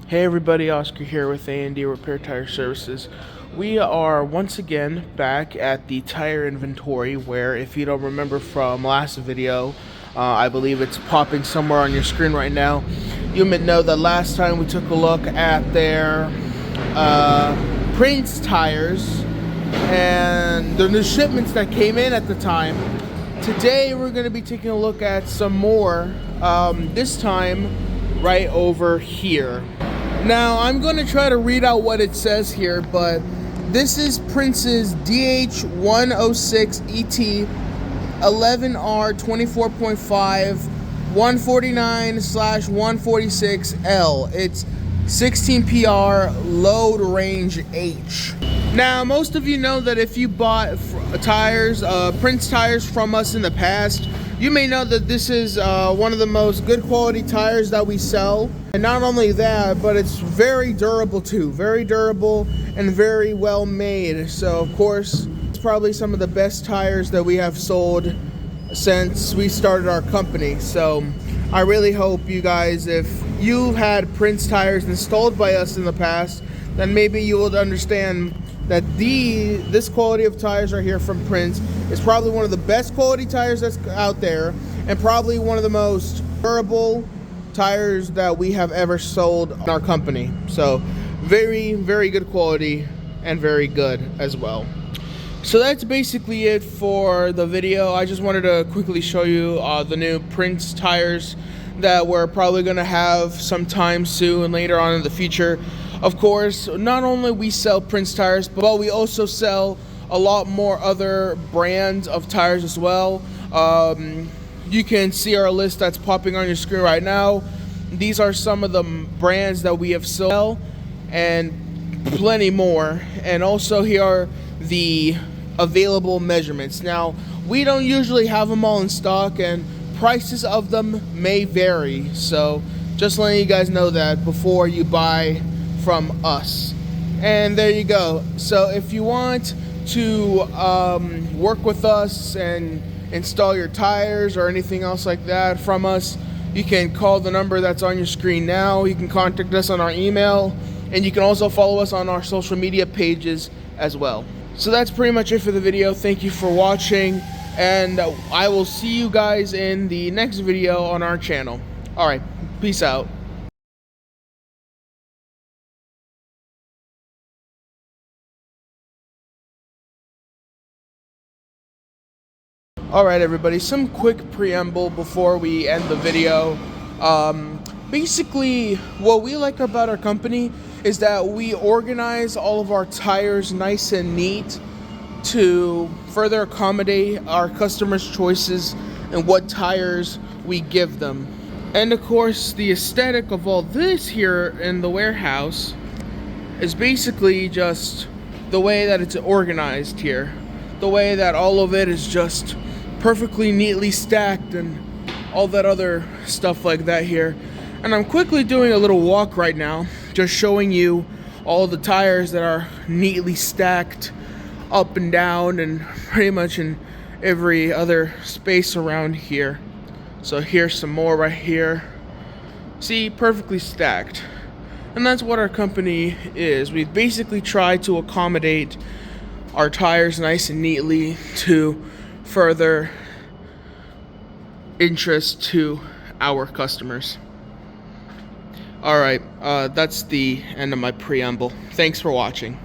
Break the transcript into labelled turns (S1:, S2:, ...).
S1: Hey everybody, Oscar here with A&D Repair Tire Services. We are once again back at the tire inventory where, if you don't remember from last video, I believe it's popping somewhere on your screen right now. You may know that last time we took a look at their Prinx tires and the new shipments that came in at the time. Today we're going to be taking a look at some more, this time right over here. Now, I'm going to try to read out what it says here, but this is Prinx's DH106ET 11R24.5 149/146L. It's 16 PR load range H. Now, most of you know that if you bought tires, Prinx tires from us in the past, you may know that this is one of the most good quality tires that we sell. And not only that, but it's very durable too. Very durable and very well made. So of course, it's probably some of the best tires that we have sold since we started our company. So I really hope you guys, if you've had Prinx tires installed by us in the past, then maybe you will understand that this quality of tires right here from Prinx is probably one of the best quality tires that's out there, and probably one of the most durable tires that we have ever sold in our company. So very, very good quality and very good as well. So that's basically it for the video. I just wanted to quickly show you the new Prinx tires that we're probably going to have sometime soon later on in the future. Of course, not only we sell Prinx tires, but we also sell a lot more other brands of tires as well. You can see our list that's popping on your screen right now. These are some of the brands that we have sold and plenty more. And also here are the available measurements. Now, we don't usually have them all in stock, and prices of them may vary. So just letting you guys know that before you buy from us. And there you go. So if you want to work with us and install your tires or anything else like that from us, you can call the number that's on your screen now. You can contact us on our email, and you can also follow us on our social media pages as well. So that's pretty much it for the video. Thank you for watching, and I will see you guys in the next video on our channel. Alright, peace out. Alright everybody, some quick preamble before we end the video. Basically, what we like about our company is that we organize all of our tires nice and neat to further accommodate our customers' choices and what tires we give them. And of course, the aesthetic of all this here in the warehouse is basically just the way that it's organized here. The way that all of it is just perfectly neatly stacked and all that other stuff like that here. And I'm quickly doing a little walk right now, just showing you all the tires that are neatly stacked up and down and pretty much in every other space around here. So here's some more right here. See, perfectly stacked. And that's what our company is. We basically try to accommodate our tires nice and neatly to further interest to our customers. Alright, that's the end of my preamble. Thanks for watching.